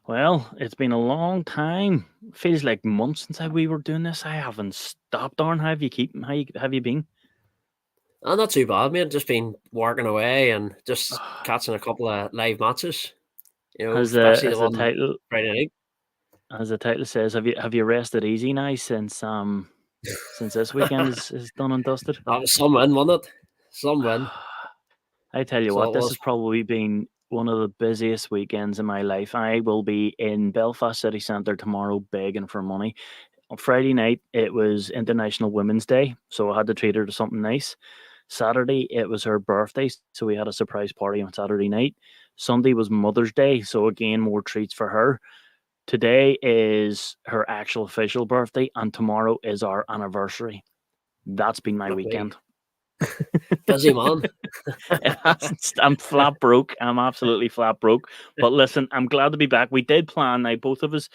Well, it's been a long time. Feels like months since we were doing this. I haven't stopped on. How have you keep? Have you been? Not too bad, mate. Just been working away and just catching a couple of live matches. As the Especially the as the one title Friday night. as the title says, have you rested easy now since this weekend is done and dusted? That was some win, wasn't it? Some win. I tell you So what, it this was. has probably been one of the busiest weekends in my life. I will be in Belfast City Centre tomorrow begging for money. On Friday night, it was International Women's Day, so I had to treat her to something nice. Saturday, it was her birthday, so we had a surprise party on Saturday night. Sunday was Mother's Day, so again, more treats for her. Today is her actual official birthday, and tomorrow is our anniversary. That's been my Look, me. weekend. Busy man. It hasn't. I'm flat broke. I'm absolutely flat broke. But listen, I'm glad to be back. We did plan. Now, both of us,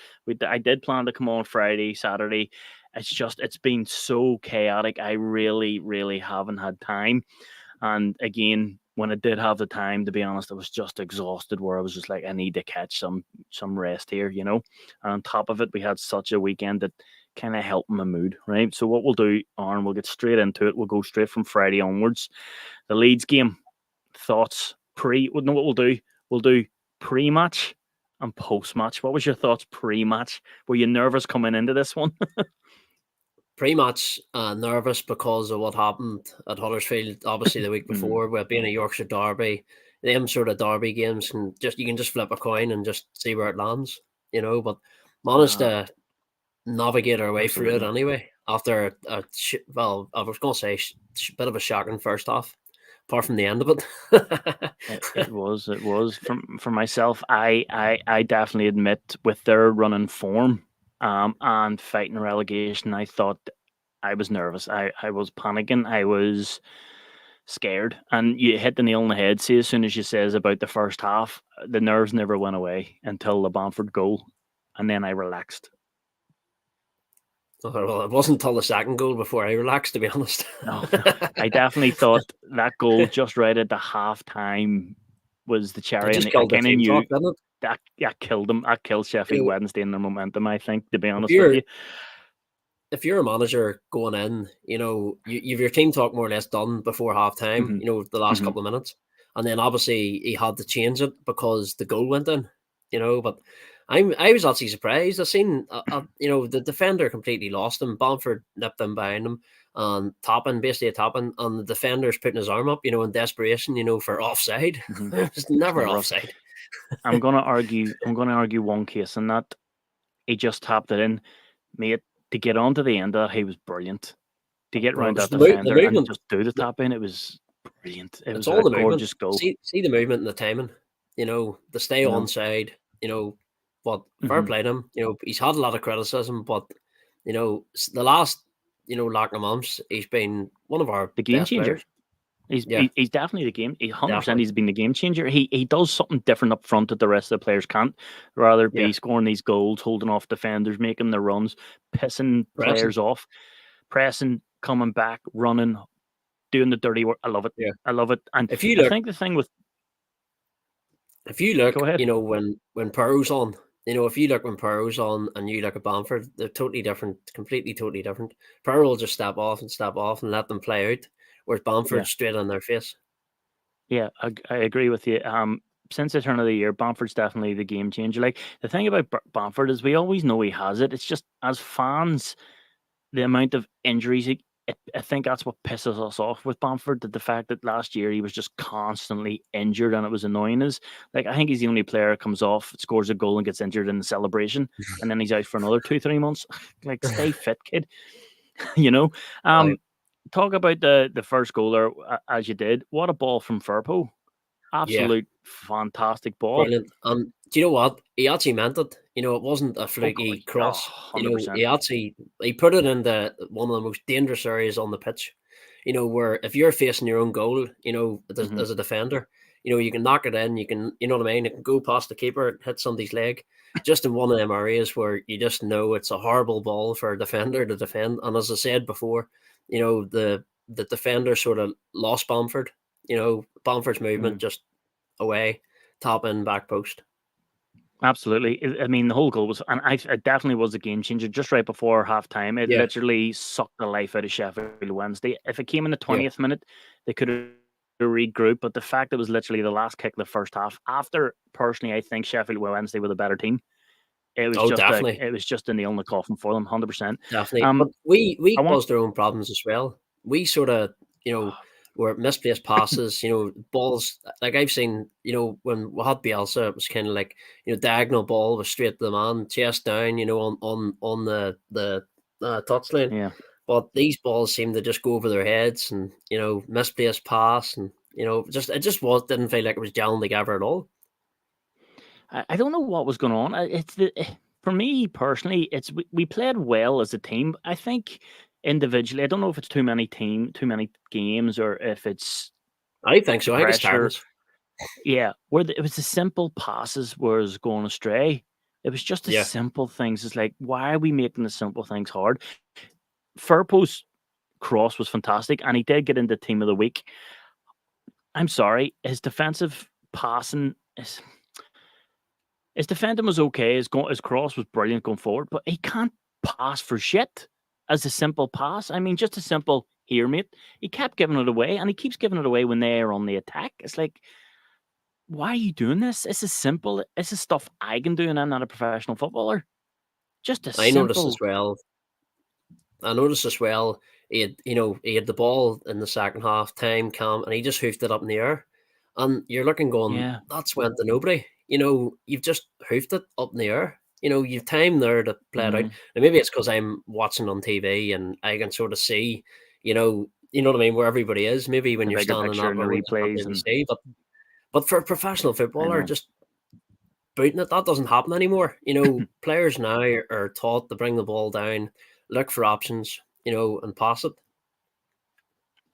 I did plan to come on Friday, Saturday. It's been so chaotic. I really, really haven't had time. And again, when I did have the time, to be honest, I was just exhausted. Where I was just like, I need to catch some rest here. And on top of it, we had such a weekend that kind of helped my mood, right? So what we'll do, Aaron, we'll get straight into it. We'll go straight from Friday onwards. The Leeds game, thoughts pre. Well, know what we'll do? We'll do pre-match and post-match. What was your thoughts pre-match? Were you nervous coming into this one? Pre-match, nervous because of what happened at Huddersfield, obviously the week Mm, before, with being a Yorkshire derby. Them sort of derby games you can just flip a coin and just see where it lands, But managed uh, to navigate our way through it absolutely. anyway. After I was going to say bit of a shocking first half, apart from the end of it. It was for myself. I definitely admit with their running form, and fighting relegation, I thought I was nervous. I was panicking. I was scared. And you hit the nail on the head. See, as soon as you says about the first half, the nerves never went away until the Bamford goal, and then I relaxed. Well, it wasn't until the second goal before I relaxed, to be honest. No, no, I definitely thought that goal just right at the half time was the It cherry, just and I killed the kind of team knew talk, didn't it? that killed them. That killed Sheffield You know, Wednesday in their momentum. I think, to be if honest with you're you. if you're a manager going in, you've your team talk more or less done before half time, Hmm. the last Hmm. couple of minutes. And then obviously he had to change it because the goal went in, but I was actually surprised. I seen the defender completely lost him. Bamford nipped him behind him and basically a tapping, and the defender's putting his arm up, in desperation, for offside. Hmm. It was It's never never off. offside. I'm gonna argue. I'm gonna argue one case, and that he just tapped it in, mate. To get onto the end of that, he was brilliant. To get Well, it around was that the defender and movement. just do the tap in, it was brilliant. It It's was all a the movement. gorgeous goal. See the movement and the timing. The stay You on know. side. But fair Hmm. play to him. He's had a lot of criticism, but the last lack of months, he's been one of our The game best changer. players. He's Yeah, he's definitely the game. 100%. definitely. He's been the game changer. He does something different up front that the rest of the players can't. Rather Yeah, be scoring these goals, holding off defenders, making their runs, pissing pressing. players off, pressing, coming back, running, doing the dirty work. I love it. Yeah. I love it. And If you I look, think the thing with if you go look, ahead. when Pearl's on, if you look when Pearl's on and you look at Bamford, they're totally different, completely totally different. Pearl will just step off and let them play out, whereas Yeah. Bamford's straight on their face. Yeah, I agree with you. Since the turn of the year, Bamford's definitely the game changer. Like the thing about Bamford is we always know he has it. It's just as fans, the amount of injuries. I think that's what pisses us off with Bamford. That the fact that last year he was just constantly injured and it was annoying us. Like I think he's the only player that comes off, scores a goal and gets injured in the celebration, and then he's out for another 2 3 months. Like stay fit, kid. you know. Aye. Um, Talk about the first goal there as you did. What a ball from Firpo. Yeah, Absolute fantastic ball. brilliant. And do you know what? He actually meant it. It wasn't a Oh, fluky oh, cross. 100%. He put it in one of the most dangerous areas on the pitch. Where if you're facing your own goal, Hmm. as a defender, you can knock it in. You can, you know what I mean. It can go past the keeper, hit somebody's leg. Just in one of them areas where you just know it's a horrible ball for a defender to defend. And as I said before, the defender sort of lost Bamford. Bamford's movement Hmm. just away, top in, back post. Absolutely. I mean, the whole goal was, and it definitely was a game changer just right before half time. It Yeah, literally sucked the life out of Sheffield Wednesday. If it came in the yeah. 20th minute, they could have regrouped. But the fact it was literally the last kick of the first half, after personally, I think Sheffield Wednesday were the better team. Oh, definitely. It was just a nail in the coffin for them, 100%. Definitely, but Um, we I want, caused our own problems as well. We sorta, were misplaced passes, balls like I've seen, when we had Bielsa, it was kinda like, diagonal ball was straight to the man, chest down, on the touchline. yeah. But these balls seem to just go over their heads and, misplaced pass and, just it just was didn't feel like it was gelling together at all. I don't know what was going on. For me personally, we played well as a team. I think individually, I don't know if it's too many games, or if it's I think so, I think it's pressure. tiredness. Yeah, it was the simple passes was going astray. It was just the Yeah. simple things. It's like, why are we making the simple things hard? Firpo's cross was fantastic, and he did get into team of the week. I'm sorry, his defensive passing is. His defending was okay. His cross was brilliant going forward, but he can't pass for shit as a simple pass. I mean, just a simple here, mate. He kept giving it away, and he keeps giving it away when they're on the attack. It's like, why are you doing this? This is simple. This is stuff I can do, and I'm not a professional footballer. Just a I noticed as simple, well I noticed as well, he had the ball in the second half, time calm, and he just hoofed it up in the air. And you're looking going, yeah, that's went to nobody. You've just hoofed it up in the air. You've time there to play it out. mm, And maybe it's because I'm watching on TV and I can sort of see, you know what I mean, where everybody is. Maybe when the you're bigger standing picture that and the way, you can't replays, really and see. But for a professional I footballer, know. just booting it, that doesn't happen anymore. Players now are taught to bring the ball down, look for options, and pass it.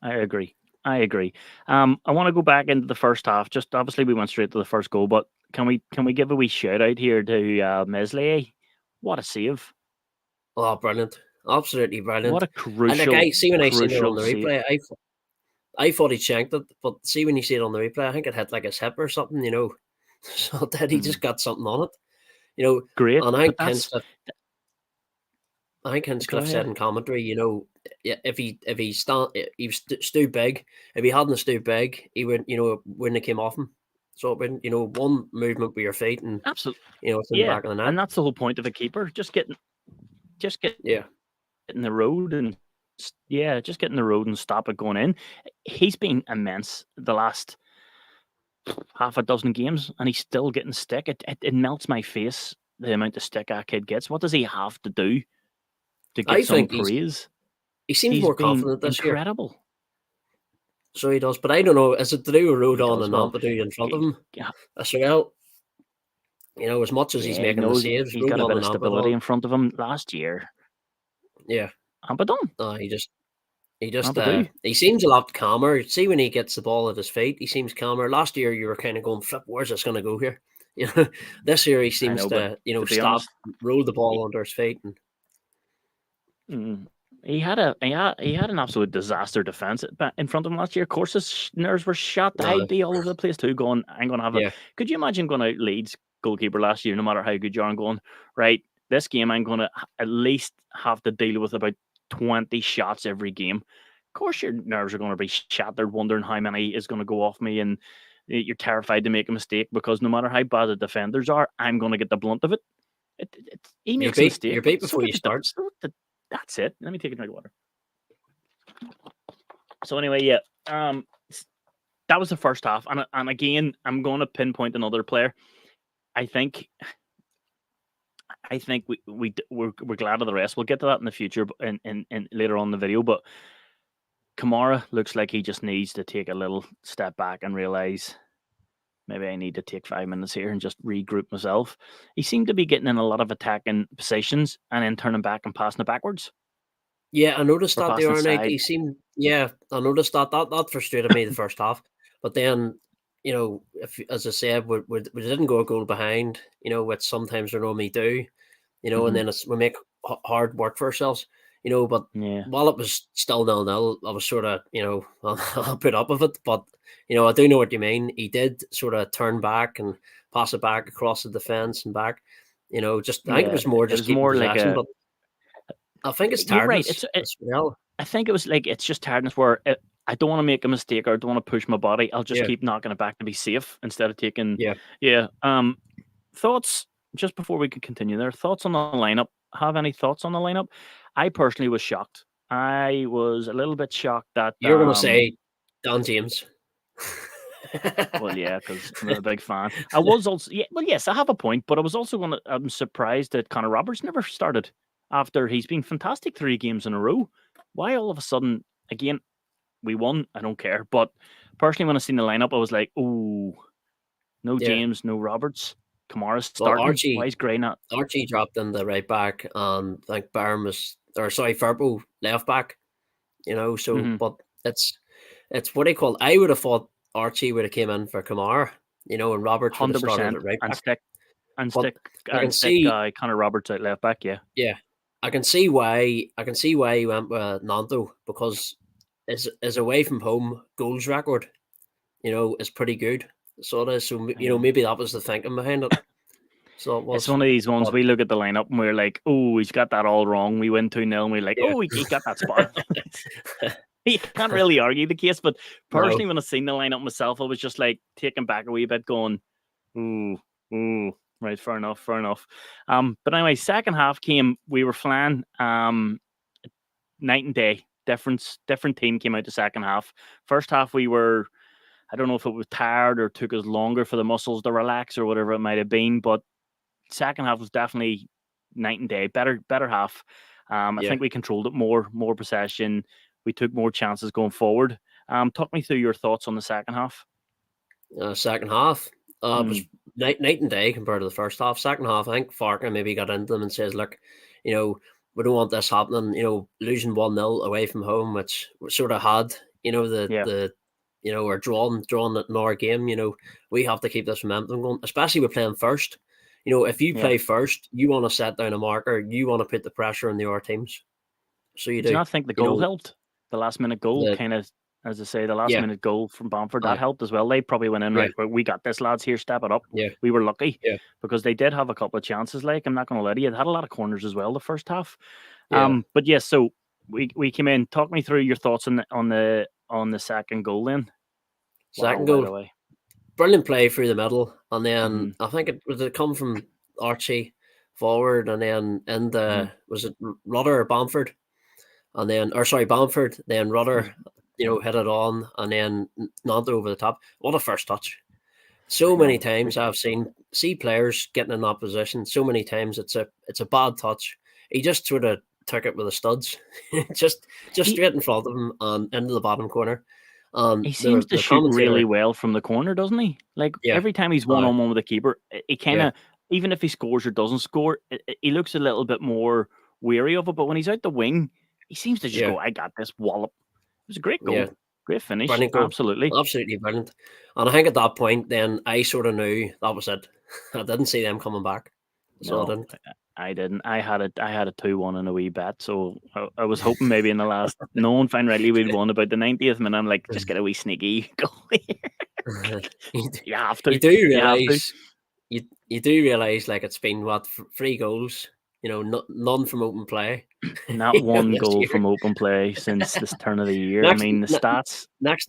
I agree. I agree. I want to go back into the first half. Just obviously, we went straight to the first goal, but can we give a wee shout out here to Meslier? What a save! Oh, brilliant! Absolutely What brilliant. a And like I see when I seen it on crucial the save. replay, I thought he shanked it, but see when you see it on the replay, I think it hit like his hip or something. So that he just Mm, got something on it, you know. great, And but that's I think go Hinchcliffe said ahead. in commentary, yeah, if he stood big, if he hadn't stood big, he would, wouldn't have came off him. So it wouldn't, one movement with your feet and Absolutely, it's in the yeah, back of the net. and that's the whole point of a keeper. Just get Yeah, in the road and yeah, just get in the road and stop it going in. He's been immense the last half a dozen games, and he's still getting stick. It melts my face the amount of stick that kid gets. What does he have to do to get I some think praise? he seems He's more been confident this year. incredible. So he does, but I don't know. Is it to do with He Rodon does and well. Ampadu in front of He, him as well? As much as he's yeah, he making the knows saves, he's got a Rodon bit and of stability Ampadu, in front of him. Last year, yeah, Ampadu, he seems a lot calmer. See when he gets the ball at his feet, he seems calmer. Last year, you were kind of going, "Flip, where's this going to go here?" You know, this year he I seems know, but to, to be stop, honest, roll the he, ball under his feet, and mm, he had an absolute disaster defense in front of him last year. Of course, his nerves were shot. uh, I'd be all over the place too. Going, I'm going to have a. yeah, Could you imagine going out Leeds goalkeeper last year? No matter how good you are, and going right, this game I'm going to at least have to deal with about 20 shots every game. Of course, your nerves are going to be shattered, wondering how many is going to go off me, and you're terrified to make a mistake because no matter how bad the defenders are, I'm going to get the blunt of it. He makes a you're mistake, but beat before you start. that's it. Let me take a drink of water. So anyway, yeah, that was the first half, and again, I'm going to pinpoint another player. I think we're glad of the rest. We'll get to that in the future, in later on in the video. But Kamara looks like he just needs to take a little step back and realize maybe I need to take 5 minutes here and just regroup myself. He seemed to be getting in a lot of attacking positions and then turning back and passing it backwards Yeah, I noticed or that the passing other night. aside. He seemed, yeah, I noticed that frustrated me the first half. But then, if as I said, we didn't go a goal behind, which sometimes we normally do, and Hmm. then we make hard work for ourselves, But Yeah. while it was still 0-0, I was sort of, I'll put up with it. But I do know what you mean. He did sort of turn back and pass it back across the defence and back. Just I think it Yeah, was more it just was keeping more like possession, a. but I think it's You're right. tiredness as well. I think it was like it's just tiredness where I don't want to make a mistake or I don't want to push my body. I'll just Yeah, keep knocking it back to be safe instead of taking. yeah. Yeah. Thoughts just before we could continue there. Thoughts on the lineup? Have any thoughts on the lineup? I personally was shocked. I was a little bit shocked that You're gonna say Dan James. well, yeah, because I'm a big fan. I was also, yeah, well, yes, I have a point, but I was also going to, I'm surprised that Connor Roberts never started after he's been fantastic 3 games in a row. Why all of a sudden, again, we won, I don't care. But personally, when I seen the lineup, I was like, oh, no Yeah. James, no Roberts. Kamara's Well, starting. Why is Gray not? Archie dropped in the right back, and I think Barham Firpo left back. So Mm-hmm. but it's what do you call it? I would have thought Archie would have came in for Kamara, and Roberts would have started 100% at right and back. stick and But stick I can and stick see, Connor Roberts at left back, yeah. yeah, I can see why he went with Nando, because his away from home goals record, is pretty good. So it is. So Yeah. maybe that was the thinking behind it. So it It's was. one of these ones But we look at the lineup and we're like, oh, he's got that all wrong. We win 2-0 and we're like, yeah, oh, he got that spot. You can't really argue the case. But no, personally, when I seen the lineup myself, I was just like taken back a wee bit, going, ooh, ooh, right, fair enough, fair enough. But anyway, second half came, we were flying, night and day. Different team came out the second half. First half, we were, I don't know if it was tired or took us longer for the muscles to relax or whatever it might have been, but second half was definitely night and day. Better half. I yeah. think we controlled it more possession. We took more chances going forward. Talk me through your thoughts on the second half. Second half, it was Mm, night and day compared to the first half. Second half, I think Farker maybe got into them and says, "Look, we don't want this happening. Losing 1-0 away from home, which we sort of had. yeah, Or drawn it in our game. We have to keep this momentum going, especially with playing first. If you yeah. play first, you want to set down a marker. You want to put the pressure on the other teams. So you Do you do. not think the You goal know helped? The last minute goal the kind of, as I say, the last yeah, minute goal from Bamford that I helped as well. They probably went in yeah, right. We got this, lads. Here, step it up. yeah, We were lucky yeah, because they did have a couple of chances. Like I'm not going to lie to you, they had a lot of corners as well the first half. yeah. But yes, so we came in. Talk me through your thoughts on the second goal. Then, wow, Second by goal. the way. Brilliant play through the middle, and Mm-hmm, then I think it come from Archie forward, and then mm-hmm, was it Rudder or Bamford, and then or sorry Bamford, then Rudder, mm-hmm. hit it on, and then Nando over the top. What a first touch! So I many know. times I've see players getting in that position. So many times it's a bad touch. He just sort of took it with the studs, just He straight in front of him and into the bottom corner. he The seems to the shoot really commentator, well from the corner, doesn't he? Like yeah, every time he's one uh, on one with the keeper, he kind yeah, of, even if he scores or doesn't score, he looks a little bit more weary of it. But when he's out the wing, he seems to just yeah, go, "I got this wallop." It was a great yeah. goal, great finish, Brilliant goal. absolutely. Absolutely brilliant. And I think at that point, then I sort of knew that was it. I didn't see them coming back, so I No, didn't. I didn't. I had a 2-1 in a wee bet, so I was hoping maybe in the last, knowing fine rightly we'd won about the 90th minute. I'm like, just get a wee sneaky goal here. You have You to, do you have to. realize you do realize like it's been what 3 goals, none from open play. Not one This goal year. from open play since this turn of the year. I next mean, the stats. next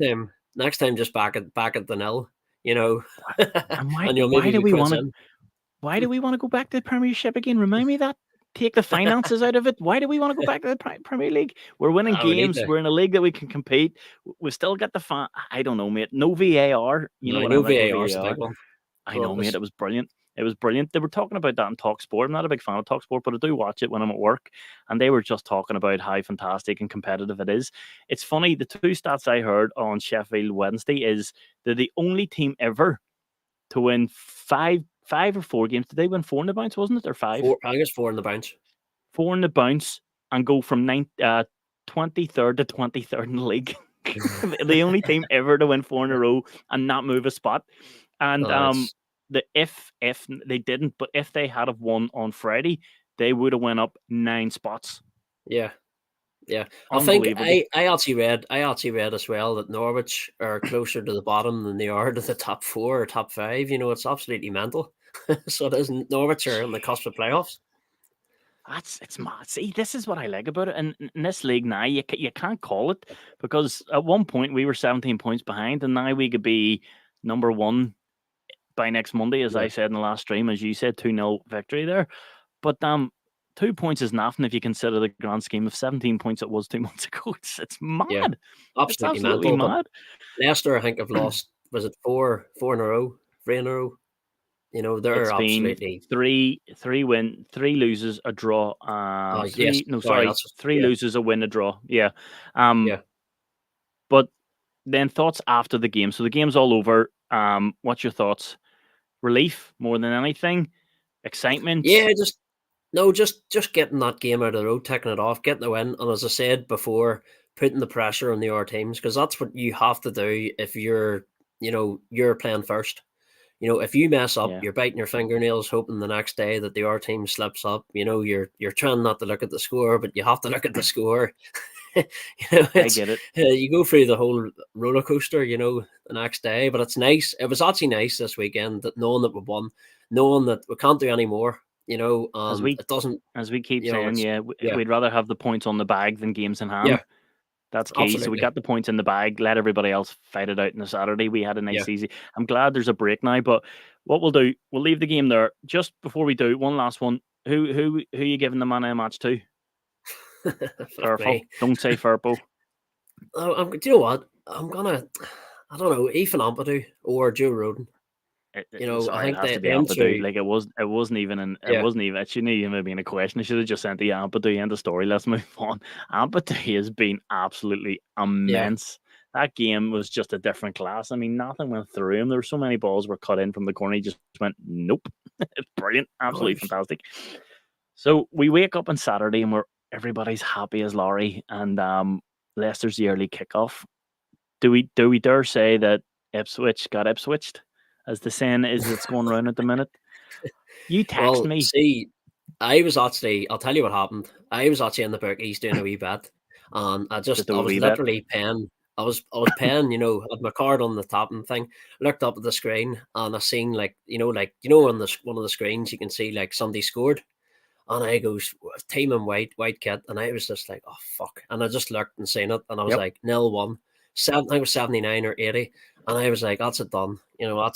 time, just back at the nil, you know, And why and you'll why maybe do be we quids want to in. why do we want to go back to the Premiership again? Remind me of that. Take the finances out of it. Why do we want to go back to the Premier League? We're winning We need games. to. We're in a league that we can compete. We still got the fan. I don't know, mate. No VAR. You know No, what no I'm like with VAR is the VAR. big one. I So know, it mate. was. It was brilliant. It was brilliant. They were talking about that in Talk Sport. I'm not a big fan of Talk Sport, but I do watch it when I'm at work. And they were just talking about how fantastic and competitive it is. It's funny. The two stats I heard on Sheffield Wednesday is they're the only team ever to win five or 4 games. Did they win 4 in the bounce? Wasn't it, or 5? I think it's 4 in the bounce. 4 in the bounce and go from 23rd to 23rd in the league. The only team ever to win 4 in a row and not move a spot. And It's if they didn't, but if they had have won on Friday, they would have went up 9 spots. yeah. Yeah, I think Unbelievable. I actually read as well that Norwich are closer to the bottom than they are to the top 4 or top 5. You know, it's absolutely mental. So it isn't. Norwich are on the cusp of playoffs. It's mad. See, this is what I like about it. And in this league now, you can't call it because at one point we were 17 points behind, and now we could be number one by next Monday, as I Yeah, said in the last stream, as you said, 2-0 victory there. But 2 points is nothing if you consider the grand scheme of 17 points it was 2 months ago. It's yeah, mad. It's absolutely absolutely mental. But mad. Leicester, I think, have lost. Was it four in a row, 3 in a row? You know, they're It's been absolutely. three loses, a draw, Yes, three no sorry, sorry, that's three yeah, loses, a win, a draw. Yeah. Um, yeah. but then thoughts after the game. So the game's all over. What's your thoughts? Relief more than anything, Yeah, excitement. just no, just getting that game out of the road, taking it off, getting the win, and as I said before, putting the pressure on the other teams because that's what you have to do if you're playing first. You know, if you mess up, Yeah, you're biting your fingernails, hoping the next day that the other team slips up. You know, you're trying not to look at the score, but you have to look at the score. You know, I it's get it. you go through the whole roller coaster. You know, the next day, but it's nice. It was actually nice this weekend that knowing that we won, knowing that we can't do any more. You know, As and we it doesn't. as we keep You know, saying, it's yeah, yeah, we'd rather have the points on the bag than games in yeah, hand. That's key. So we absolutely, got the points in the bag. Let everybody else fight it out on the Saturday. We had a yeah. nice easy. I'm glad there's a break now. But what we'll do, we'll leave the game there. Just before we do, one last one. Who you giving the man of the match to? Fuck Careful. me. Don't say Firpo. Do you know what? I'm gonna. I don't know, Ethan Ampadu or Joe Roden. You know, I Sorry, it think has to that be them Ampadu. two. Like it wasn't even Yeah, it shouldn't even have been a question. I should have just sent the Ampadu end of story. Let's move on. Ampadu has been absolutely yeah. immense. That game was just a different class. I mean, nothing went through him. There were so many balls were cut in from the corner. He just went, nope. It's brilliant. Oh, Absolutely fantastic. So we wake up on Saturday and everybody's happy as Laurie and Leicester's yearly kickoff. Do we dare say that Ipswich got Ipswiched, as the saying is that's going around at the minute? You text well, me see, I'll tell you what happened. I was actually in the bookies doing a wee bet, and just I a was wee bit. literally paying. I was paying, you know, had my card on the top and thing. Looked up at the screen and I seen on the one of the screens you can see like somebody scored. And I goes, team in white kit. And I was just like, oh, fuck. And I just looked and seen it. And I was Yep. like, 0-1. I think it was 79 or 80. And I was like, that's it done. You know,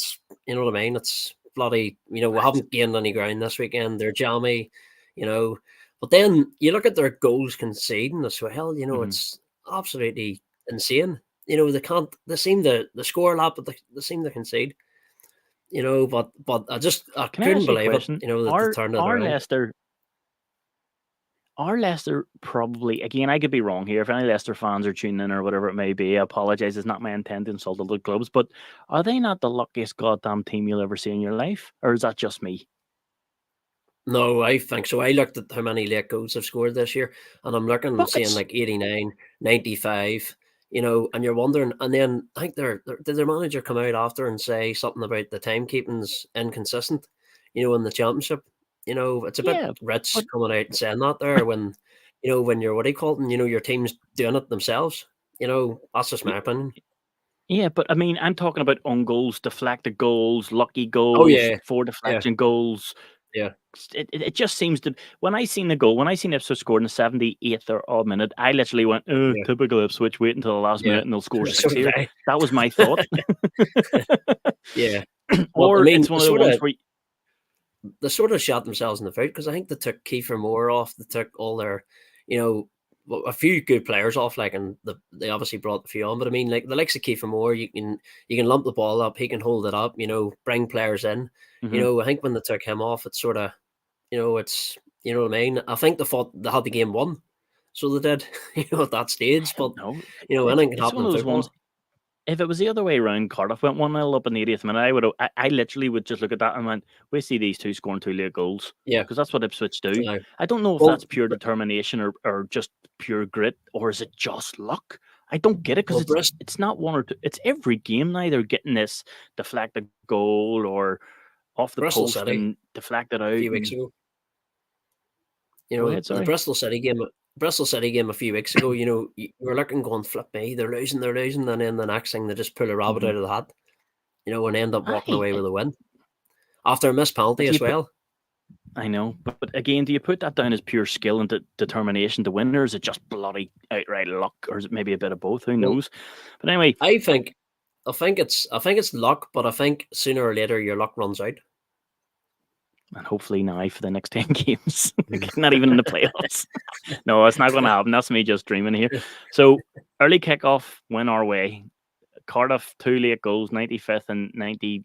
you know what I mean? It's bloody, we It's, haven't gained any ground this weekend. They're jammy, you know. But then you look at their goals conceding as well, mhm. it's absolutely insane. They seem they score a lot, but they seem to concede, but I Can I couldn't ask you a believe it, question? that they Are turned it are around. Leicester are Leicester probably, again, I could be wrong here. If any Leicester fans are tuning in or whatever it may be, I apologise. It's not my intent to insult other clubs, but are they not the luckiest goddamn team you'll ever see in your life? Or is that just me? No, I think so. I looked at how many late goals they've scored this year, and I'm looking and seeing Buckets. like 89, 95, and you're wondering. And then I think did their manager come out after and say something about the timekeeping's inconsistent, in the championship? It's a bit Yeah, rich but coming out and saying that there when you're, what do you call it, and, your team's doing it themselves. That's just my opinion. yeah, but I mean, I'm talking about own goals, deflected goals, lucky Oh, goals, yeah. four Yeah. deflection goals. Yeah. It just seems to. When I seen the goal, when I seen Ipswich scored in the 78th or odd minute, I literally went, "Oh, Yeah. typical Ipswich, wait until the last Yeah. minute and they'll score So six did here." I. That was my thought. Yeah. But I Or mean, it's one of the ones where, they sort of shot themselves in the foot because I think they took Kiefer Moore off. They took all their, you know, a few good players off, like, and they obviously brought a few on. But I mean, like the likes of Kiefer Moore, you can lump the ball up, he can hold it up, bring players in. Mhm. I think when they took him off, it's sort of, it's what I mean. I think they thought they had the game won, so they did, at that I stage. But don't know. anything can It's happen one in of those ones. football. If it was the other way around, Cardiff went 1-0 up in the 80th minute, I literally would just look at that and went, we see these two scoring two late goals Yeah. because that's what Ipswich do. Uh, I don't know if well, that's pure determination or just pure grit or is it just luck. I don't get it because well, it's not one or two. It's every game now they're getting this deflected goal or off the Bristol post City and deflected a out. few weeks And ago. go ahead, The sorry. Bristol City game. Bristol City game a few weeks ago, you were looking going, flip me, they're losing, and then the next thing they just pull a rabbit Mm-hmm. out of the hat, and end up walking Aye, away with a win after a missed penalty do you as put? well. I know, but again, do you put that down as pure skill and determination to win, or is it just bloody outright luck, or is it maybe a bit of both? Who Well, knows? But anyway, I think it's luck, but I think sooner or later your luck runs out. and hopefully now for the next 10 games, not even in the playoffs. No, it's not going to happen. That's me just dreaming here. So early kickoff went our way. Cardiff 2 late goals, 95th and 90th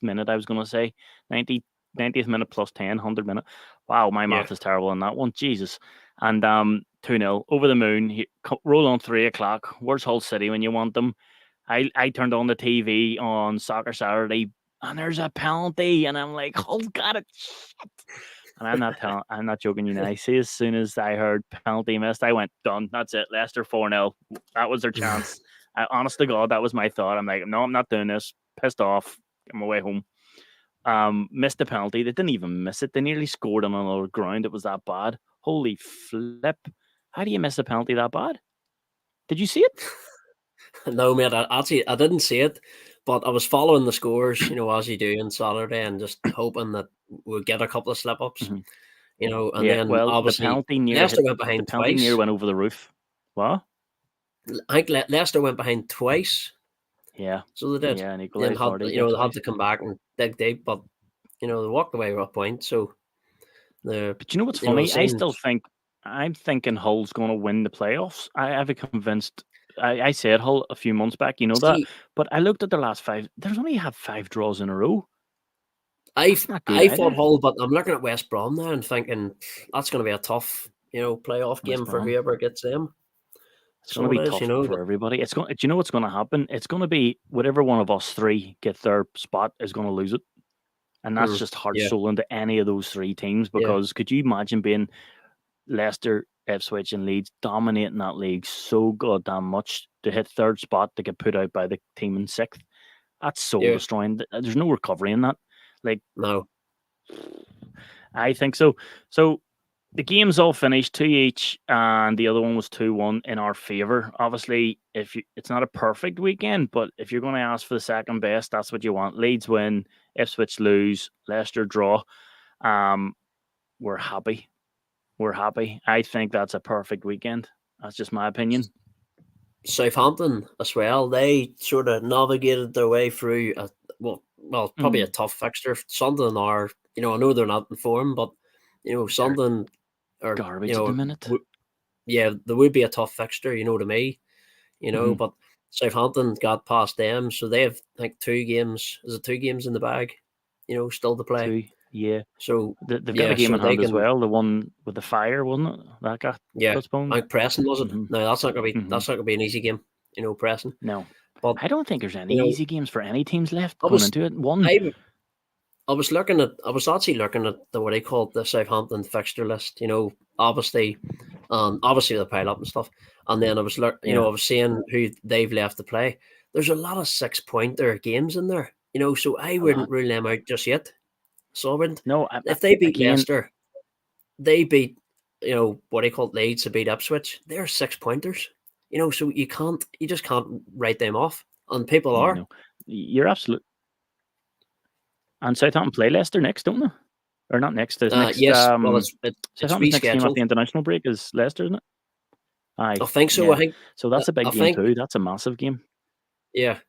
minute. I was going to say 90th minute plus 10, 100 minute. Wow, my Yeah. math is terrible on that one. Jesus. And 2-0 over the moon. Roll on 3 o'clock. Where's Hull City when you want them? I turned on the TV on Soccer Saturday, and there's a penalty, and I'm like, Hull got it. Shit. And I'm not joking you now. I see, as soon as I heard penalty missed, I went, done. That's it. Leicester 4-0. That was their chance. Honest to God, that was my thought. I'm like, no, I'm not doing this. Pissed off. I'm away home. Missed the penalty. They didn't even miss it. They nearly scored on another ground. It was that bad. Holy flip. How do you miss a penalty that bad? Did you see it? No, mate, I didn't see it, but I was following the scores, as you do on Saturday, and just hoping that we'll get a couple of slip ups, Mm-hmm. and Yeah, then well, obviously Leicester went the behind penalty near twice. went over the roof. What? I think Leicester went behind twice, Yeah, so they did, yeah, and and equalised had already they had twice. to come back and dig deep, but they walked away with a point. So the But you know what's you know funny? seeing I'm thinking Hull's going to win the playoffs. I've been convinced. I said Hull a few months back, you know that. see But I looked at their last five. There's only have 5 draws in a row. I That's not good I thought either. Hull, but I'm looking at West Brom now and thinking that's going to be a tough playoff West game for Brom. whoever gets them. It's going to So be it is, tough for everybody. It's going. Do you know what's going to happen? It's going to be whatever one of us three get their spot is going to lose it, and that's just heart yeah, soul into any of those three teams. yeah, Because could you imagine being Leicester, Ipswich, and Leeds dominating that league so goddamn much to hit third spot to get put out by the team in sixth? That's soul yeah. destroying. There's no recovery in that. Like, No, I think so. So the game's all finished 2 each, and the other one was 2-1 in our favour. Obviously, it's not a perfect weekend, but if you're going to ask for the second best, that's what you want. Leeds win, Ipswich lose, Leicester draw. Um, we're happy. We're happy. I think that's a perfect weekend. That's just my opinion. Southampton as well. They sort of navigated their way through probably a Mm, tough fixture. Sunderland are, I know they're not in form, but they're Sunderland are, garbage at the minute. yeah, there would be a tough fixture, to me, Mm-hmm. but Southampton got past them, so they have, I think, 2 games. Is it 2 games in the bag? Still to play. Two, yeah. So They've got a yeah, game so in they hand as can. well. The one with the fire, wasn't it? That got Yeah, postponed. I think pressing was it? Mm-hmm. No, that's not gonna be. Mm-hmm. That's not gonna be an easy game. Pressing. No, But I don't think there's any you know, easy games for any teams left I going was into it. One, I I was actually looking at the what I called the Southampton fixture list. Obviously the pile up and stuff. And then I was I yeah, was seeing who they've left to play. There's a lot of 6-pointer games in there. So I a lot. wouldn't rule them out just yet. So I wouldn't. No, If they beat again, Leicester, they beat what I call Leeds to beat Ipswich. They're 6-pointers. So you just can't write them off. And people yeah, are. no, you're absolute. And Southampton play Leicester next, don't they? Or not next? There's next. Yes, well, it's Southampton's next game at rescheduled. the international break is Leicester, isn't it? I Aye, think so. yeah. So that's a I big game think, too. That's a massive game. yeah.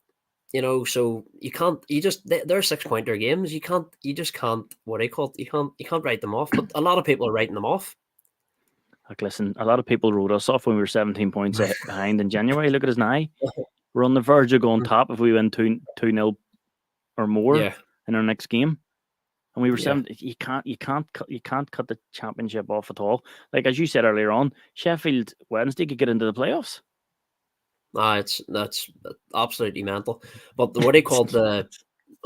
So you can't. They're 6-pointer games. You just can't. What I call it. You can't write them off. But a lot of people are writing them off. Like, listen, a lot of people wrote us off when we were 17 points behind in January. Look at us now. We're on the verge of going top if we win 2-0 or more Yeah, in our next game. And we were yeah. 7. You can't cut the championship off at all. Like, as you said earlier on, Sheffield Wednesday could get into the playoffs. That's absolutely mental. But what they called the.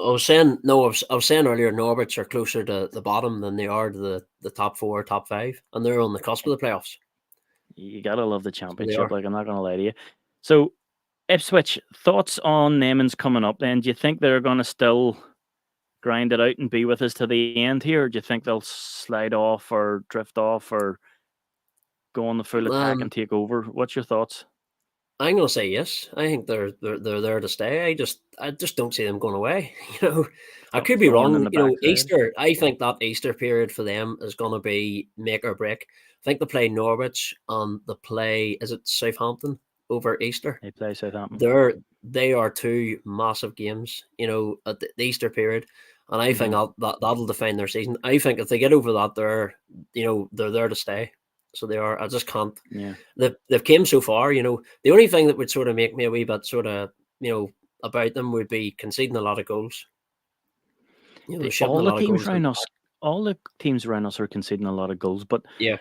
I was saying no. I was saying earlier, Norwich are closer to the bottom than they are to the top 4, top 5, and they're on the cusp of the playoffs. You gotta love the So they championship. are. Like, I'm not gonna lie to you. So Ipswich, thoughts on Neyman's coming up? Then, do you think they're gonna still grind it out and be with us to the end here? Or do you think they'll slide off or drift off? Or go on the full attack and take over? What's your thoughts? I'm going to say yes. I think they're there to stay. I just don't see them going away. You know, I could be Thorn in wrong. the You know, backside. Easter. I think that Easter period for them is going to be make or break. I think they play Norwich and they play is it Southampton over Easter. They play Southampton. They are two massive games. You know, at the Easter period, and I think Hmm. that'll define their season. I think if they get over that, they're there to stay. So they are. I just can't Yeah. they've came so far. You know, the only thing that would sort of make me a wee bit sort of about them would be conceding a lot of goals. You know, they're They, shipping a all the lot of teams goals in around the us, back. all the teams around us are conceding a lot of goals, Yeah,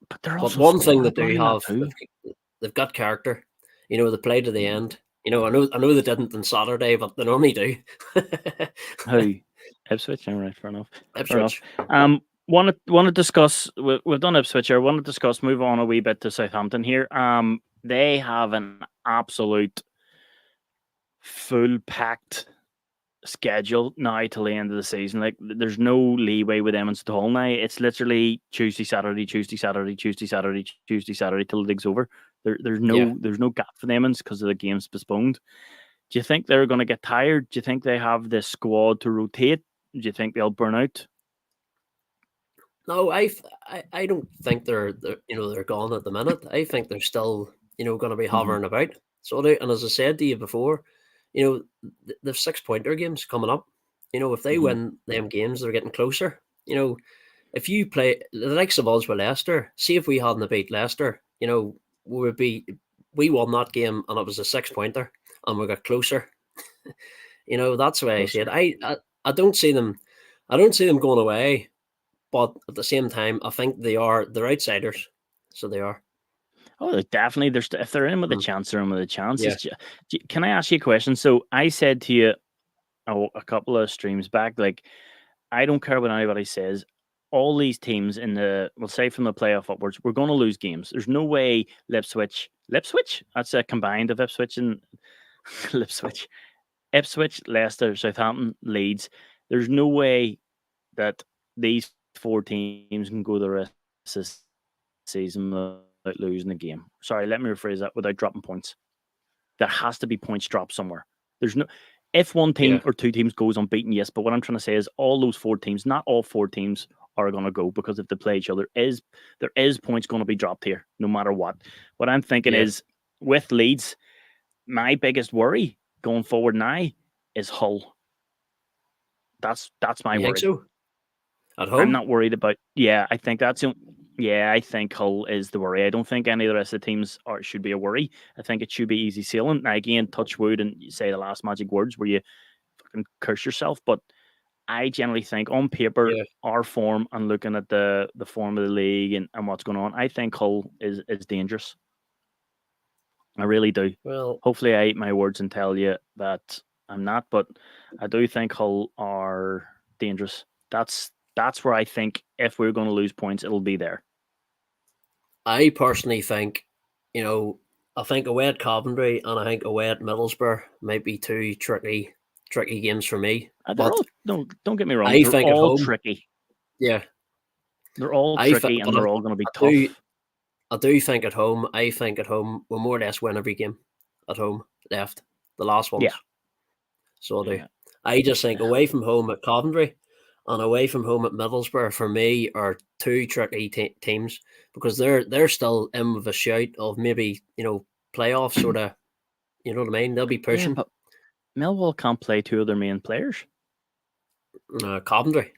but they're but also one thing scoring a that they bloody lot have, too. they've got character. You know, they play to the Mm. end. You know, I know they didn't on Saturday, but they normally do. How Ipswich? All right, fair enough. Fair enough. Ipswich. Want to discuss? We've done Ipswich here. Want to discuss? Move on a wee bit to Southampton here. They have an absolute full packed schedule now till the end of the season. Like there's no leeway with them and Stall now. It's literally Tuesday, Saturday, Tuesday, Saturday, Tuesday, Saturday, Tuesday, Saturday till the league's over. There's Yeah. no gap for them because of the games postponed. Do you think they're going to get tired? Do you think they have the squad to rotate? Do you think they'll burn out? No, I don't think they're gone at the minute. I think they're still going to be Hmm. hovering about. So and as I said to you before, they've 6 pointer games coming up. You know, if they Hmm. win them games, they're getting closer. You know, if you play the likes of us with Leicester, see if we hadn't beat Leicester, we won that game and it was a 6 pointer and we got closer. That's the way I see it. Closer. I don't see them. I don't see them going away. But at the same time, I think they're outsiders, so they are. Oh, definitely. If they're in with a Mm, chance, they're in with a chance. yeah, Can I ask you a question? So I said to you a couple of streams back, like I don't care what anybody says. All these teams in we'll say from the playoff upwards, we're going to lose games. There's no way Ipswich. That's a combined of Ipswich and Ipswich, Leicester, Southampton, Leeds. There's no way that these four teams can go the rest of the season without losing a game. Sorry, let me rephrase that without dropping points. There has to be points dropped somewhere. There's no if one team yeah. or two teams goes unbeaten, yes, but what I'm trying to say is all those four teams, not all four teams are going to go because if they play each other, there is points going to be dropped here, no matter what. What I'm thinking Yeah. is with Leeds, my biggest worry going forward now is Hull. That's my You think worry. so? At I'm home? not worried about. Yeah, I think yeah, I think Hull is the worry. I don't think any of the rest of the teams should be a worry. I think it should be easy sailing. Now again, touch wood and you say the last magic words where you fucking curse yourself. But I generally think on paper, Yeah. our form and looking at the form of the league and what's going on, I think Hull is dangerous. I really do. Well, Hopefully, I eat my words and tell you that I'm not, but I do think Hull are dangerous. That's where I think if we're going to lose points, it'll be there. I personally think, I think away at Coventry and I think away at Middlesbrough might be two tricky games for me. They're But all don't get me wrong, I they're think at all home, tricky. yeah, They're all tricky, but and they're all going to be I do tough. I do think at home. I think at home we'll more or less win every game at home left the last Yeah, ones. So I do. yeah. I just think away from home at Coventry and away from home at Middlesbrough for me are two tricky teams because they're still in with a shout of maybe playoff sort of. You know what I mean? They'll be Yeah, pushing but Millwall can't play two of their main players. Coventry.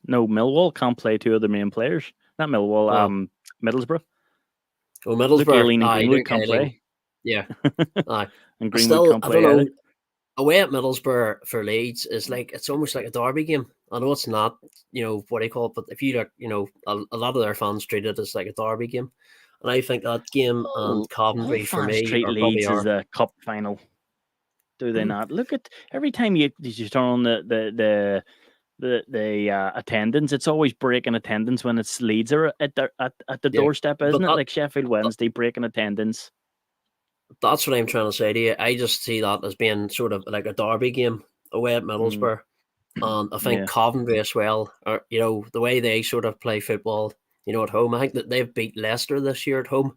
No, Millwall can't play two of their main players. Not Millwall. Oh, Middlesbrough. well, Luke Middlesbrough. Ayling and Greenwood Luke can't Ayling. play, Yeah. Aye. and I Greenwood still can't I don't play either. know. Away at Middlesbrough for Leeds is it's almost like a derby game. I know it's not, what do you call it, but if you look, a lot of their fans treat it as like a derby game. And I think that game and All Coventry for fans me treat are probably Leeds as are. the cup final, do they Hmm, not? Look at every time you turn on the attendance, it's always breaking attendance when it's Leeds are at the yeah. doorstep, But isn't it? Like Sheffield Wednesday breaking attendance. that's what I'm trying to say to you. I just see that as being sort of like a derby game away at Mm, Middlesbrough. And I think yeah. Coventry as well, or the way they sort of play football, at home. I think that they've beat Leicester this year at home.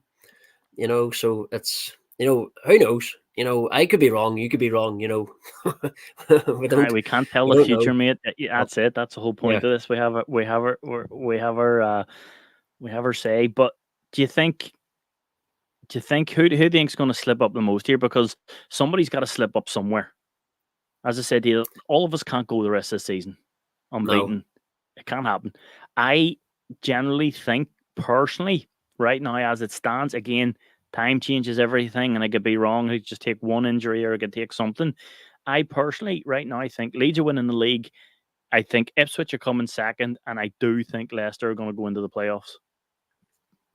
So it's who knows. I could be wrong. You could be wrong. we don't We can't tell we the don't know. future, mate. But That's it. That's the whole yeah, point of this. We have our say. But do you think? Do you think who do you think's going to slip up the most here? Because somebody's got to slip up somewhere. As I said, to you, all of us can't go the rest of the season no, unbeaten. It can't happen. I generally think, personally, right now as it stands, again, time changes everything, and I could be wrong. I could just take one injury, or I could take something. I personally, right now, I think Leeds are winning the league. I think Ipswich are coming second, and I do think Leicester are going to go into the playoffs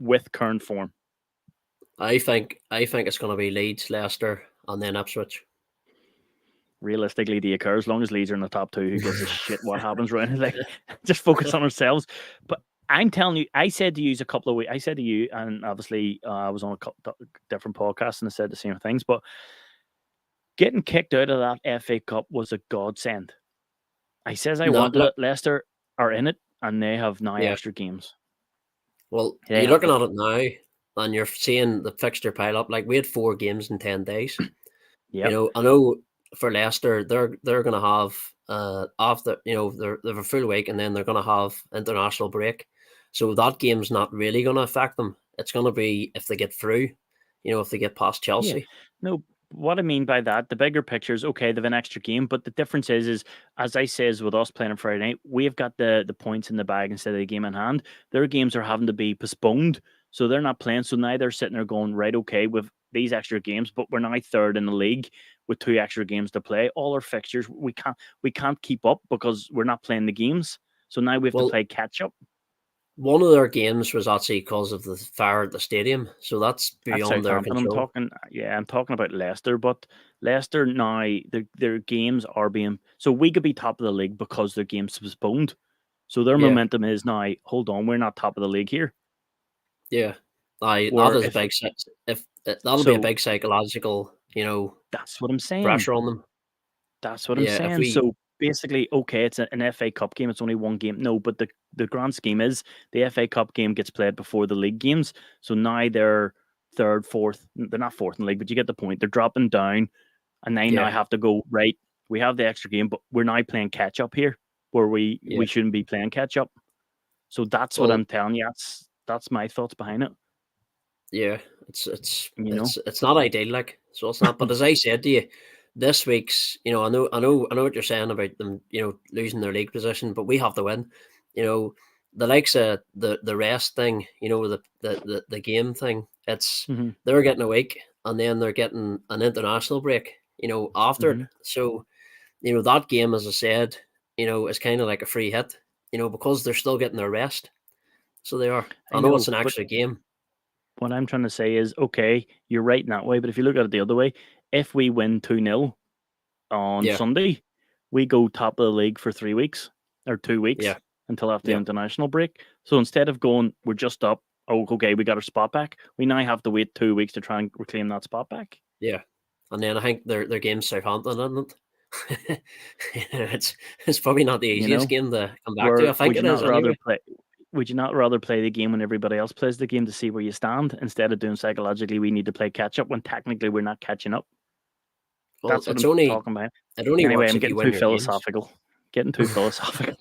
with current form. I think it's going to be Leeds, Leicester, and then Ipswich. Realistically, the occur as long as Leeds are in the top two, who gives a shit what happens around it? Like, just focus on ourselves. But I'm telling you, I said to you a couple of weeks. I said to you, and obviously, I was on a couple different podcasts and I said the same things. But getting kicked out of that FA Cup was a godsend. I says I No, wanted it. Leicester are in it, and they have now yeah. extra games. Well, They you're have looking it. at it now, and you're seeing the fixture pile up. Like we had 4 games in 10 days. Yep. I know for Leicester, they're going to have after they're a full week, and then they're going to have international break. So that game's not really going to affect them. It's going to be if they get through, if they get past Yeah. Chelsea. No, what I mean by that, the bigger picture is okay, they've an extra game, but the difference is as I says with us playing on Friday night, we've got the points in the bag instead of the game in hand. Their games are having to be postponed, so they're not playing. So now they're sitting there going, right, okay, with these extra games, but we're now third in the league with 2 extra games to play. All our fixtures we can't keep up because we're not playing the games. So now we have to Well, play catch up. one of their games was actually because of the fire at the stadium, so that's That's beyond their Southampton. control. I'm talking about Leicester, but Leicester now their games are being so we could be top of the league because their games postponed. So their Yeah, momentum is now. Hold on, we're not top of the league here. yeah. That Where is a if big if that'll be a so, big psychological, that's what I'm saying. pressure on them. That's what I'm Yeah, if saying. we So basically, okay, it's an FA Cup game. It's only one game. No, but the grand scheme is the FA Cup game gets played before the league games. So now they're third, fourth. They're not fourth in the league, but you get the point. They're dropping down, and they now yeah, have to go right. We have the extra game, but we're now playing catch up here, where yeah. we shouldn't be playing catch up. So that's what Well, I'm telling you. That's my thoughts behind it. yeah, it's You know. it's it's not ideal, like, so it's not. But as I said to you, this week's, I know what you're saying about them, losing their league position, but we have to win. You know, the likes of the rest thing, the game thing. It's Hmm. they're getting a week, and then they're getting an international break. After it. Hmm. So that game, as I said, is kind of like a free hit. Because they're still getting their rest. So they are. I I know it's know, an but extra game. what I'm trying to say is, okay, you're right in that way. But if you look at it the other way, if we win 2-0 on Yeah, Sunday, we go top of the league for 3 weeks or 2 weeks yeah, until after the yeah. international break. So instead of going, we're just up, oh, okay, we got our spot back, we now have to wait 2 weeks to try and reclaim that spot back. Yeah, and then I think their game's Southampton, isn't it? It's probably not the You easiest know, game to come back to. where I think it is anyway. would you not rather play the game when everybody else plays the game to see where you stand instead of doing psychologically we need to play catch up when technically we're not catching up? Well, That's what I'm talking about. it only Anyway, works I'm if you getting win too your games. philosophical. Getting too philosophical.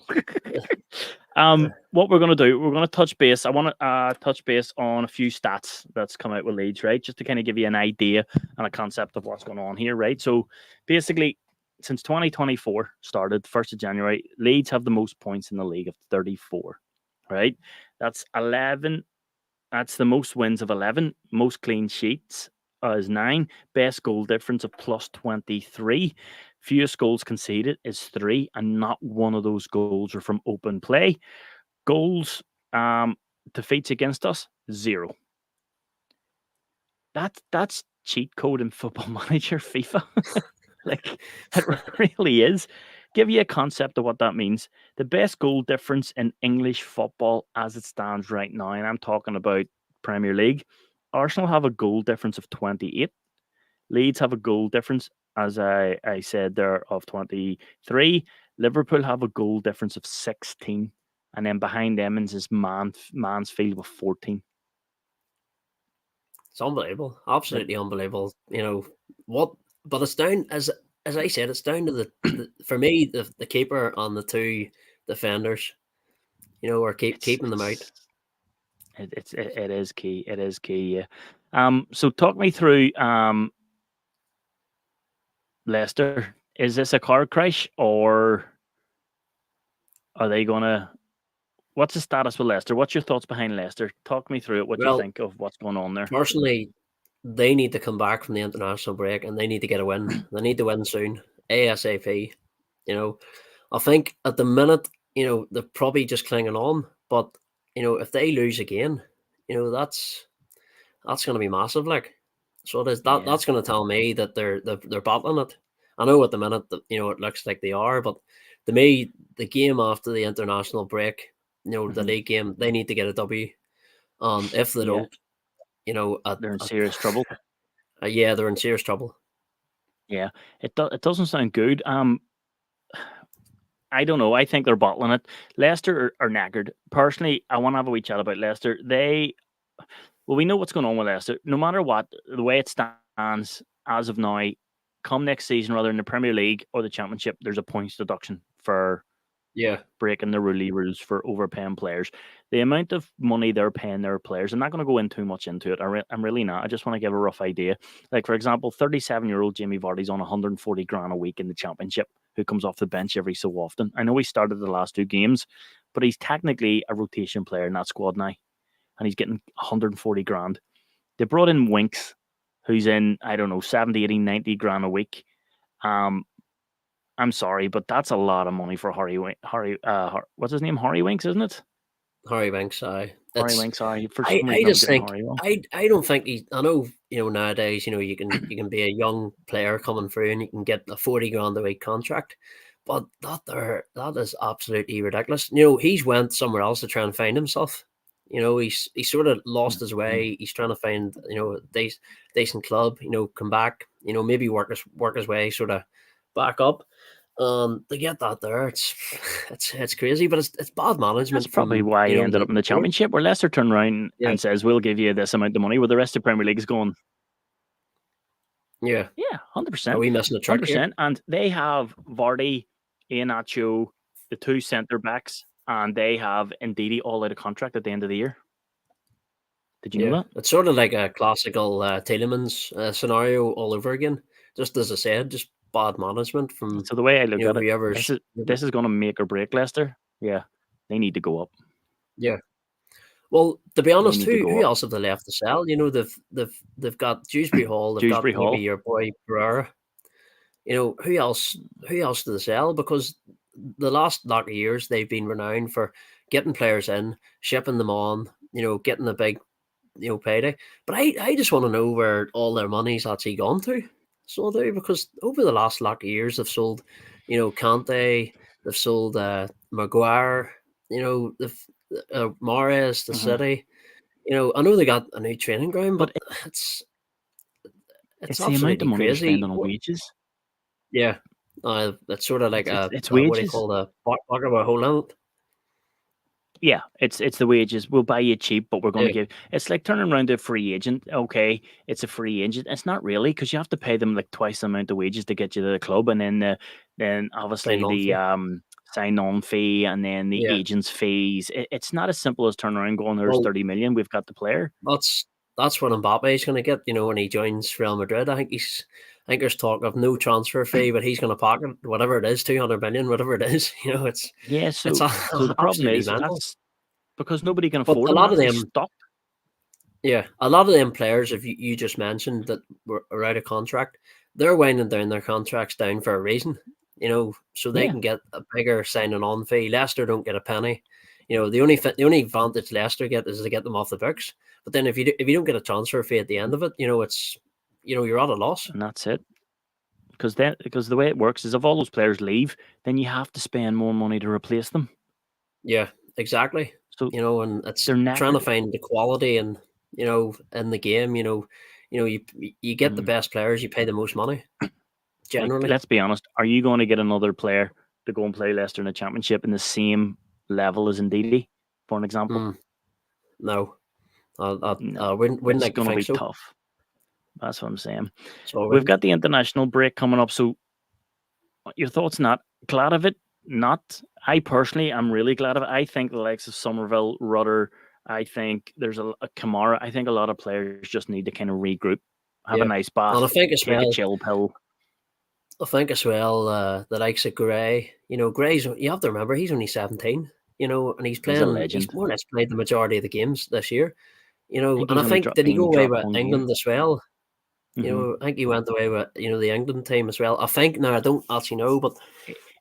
Uh, What we're gonna do? We're gonna touch base. I want to touch base on a few stats that's come out with Leeds, right? Just to kind of give you an idea and a concept of what's going on here, right? So basically, since 2024 started, 1st of January, Leeds have the most points in the league of 34. Right? That's 11. That's the most wins of 11. Most clean sheets is 9. Best goal difference of plus 23. Fewest goals conceded is 3, and not one of those goals are from open play. Goals, defeats against us, 0. That's cheat code in Football Manager FIFA. Like, it really is. Give you a concept of what that means. The best goal difference in English football as it stands right now, and I'm talking about Premier League. Arsenal have a goal difference of 28. Leeds have a goal difference, as I said there, of 23. Liverpool have a goal difference of 16. and then behind Emmons is Mansfield with 14. It's unbelievable, Like, absolutely unbelievable. What? But it's down as I said, it's down to the for me the keeper and the two defenders. Are it's keeping them out. it's it is key. It is key. Yeah. So talk me through Leicester. Is this a car crash, or are they gonna? What's the status with Leicester? What's your thoughts behind Leicester? Talk me through it. What you Well, think of what's going on there? personally, they need to come back from the international break and they need to get a win. They need to win soon, ASAP. You know, I think at the minute, they're probably just clinging on. But if they lose again, that's going to be massive. Like, so it is that Yeah, that's going to tell me that they're battling it. I know at the minute that it looks like they are, but to me, the game after the international break, the hmm league game, they need to get a W. If they yeah, don't, you know, at, they're in at, serious trouble. yeah, they're in serious trouble. Yeah, it doesn't sound good. I don't know. I think they're bottling it. Leicester are knackered. Personally, I want to have a wee chat about Leicester. Well, we know what's going on with Leicester. No matter what, the way it stands as of now, come next season, whether in the Premier League or the Championship, there's a points deduction for Yeah, breaking the rules for overpaying players. The amount of money they're paying their players, I'm not going to go in too much into it. I'm really not. I just want to give a rough idea. Like, for example, 37-year-old Jamie Vardy's on 140 grand a week in the Championship, who comes off the bench every so often. I know he started the last two games, but he's technically a rotation player in that squad now, and he's getting 140 grand. They brought in Winks, who's in, I don't know, 70, 80, 90 grand a week. Um, I'm sorry, but that's a lot of money for what's his name? Harry Winks, isn't it? Harry Winks. Harry It's Winks. Sorry, for I some I reason I was just getting think Harry wrong. I don't think I know nowadays you can be a young player coming through and you can get a 40 grand a week contract, but that is absolutely ridiculous. He's went somewhere else to try and find himself. He's sort of lost his Mhm. way. He's trying to find a decent club. Come back. Maybe work his way sort of back up. To get that there, it's crazy, but it's bad That's management probably from why he ended the up in the board. Championship, where Leicester turned around Yeah, and says, "We'll give you this amount of money," where the rest of the Premier League is going, yeah. "Yeah, hundred Are percent, we missing a trick hundred here? percent." And they have Vardy, Iheanacho, the two centre backs, and they have Ndidi all out of contract at the end of the year. Did you know Yeah, that? it's sort of like a classical Tielemans scenario all over again. Just as I said, just bad management from So the way I look at it, whoever's. this is going to make or break Leicester. Yeah, they need to go up. Yeah. Well, to be They honest, need to who go up. else have they left to sell? They've got Dewsbury Hall. They've got Dewsbury maybe Hall. your boy Pereira. Who else? Who else do they sell? Because the last lot of years they've been renowned for getting players in, shipping them on. Getting a big payday. But I just want to know where all their money's actually gone to. So do because over the last lot of years they've sold, Kante, they've sold Maguire, they've Mares, the Mhm. City. I know they got a new training ground, But but it's it's it's the amount of absolutely money they're crazy. spending on wages. Yeah, it's sort of like It's a what do you wages. call the bucket of a hole in it? Yeah, it's the wages. We'll buy you cheap, but we're going to Yeah, give. It's like turning around to a free agent. Okay, it's a free agent. It's not really, because you have to pay them like twice the amount of wages to get you to the club, and then sign obviously on the fee. sign on fee, and then the Yeah, agent's fees. It's not as simple as turning around and going, "There's well, 30 million. We've got the player." That's that's what Mbappe is going to get. When he joins Real Madrid, I think there's talk of no transfer fee, but he's going to pocket whatever it is, 200 million, whatever it is. Yeah. It's So the problem absolutely is mental. that's because nobody can But afford a him. lot of That's his them, stock. yeah, a lot of them players, if you just mentioned that are out of contract, they're winding down their contracts down for a reason. So they Yeah, can get a bigger signing on fee. Leicester don't get a penny. The only advantage Leicester get is to get them off the books. But then if you don't get a transfer fee at the end of it, it's you're at a loss. and that's it. Because the way it works is if all those players leave, then you have to spend more money to replace them. Yeah, exactly. So And it's they're trying to knackered. find the quality and in the game. You get the Mhm. best players, you pay the most money Like, generally. let's be honest. Are you going to get another player to go and play Leicester in the Championship in the same level as Ndidi, for an example. No, I No, wouldn't it's like to going to think be so. tough. That's what I'm saying. So I We've wouldn't. got the international break coming up. So, your thoughts? Not glad of it. Not. I personally am really glad of it. I think the likes of Somerville, Rudder. I think there's a Kamara. I think a lot of players just need to kind of regroup, have a Yeah, nice and bath, I think as take a well. chill pill. The likes of Gray. Gray's. You have to remember he's only 17. And he's He's a playing. He's legend. more or less played the majority of the games this year. I think And he's I only think did he been go away dropped with one game. England as well? Hmm I think he went away with the England team as well. I think now I don't actually know, but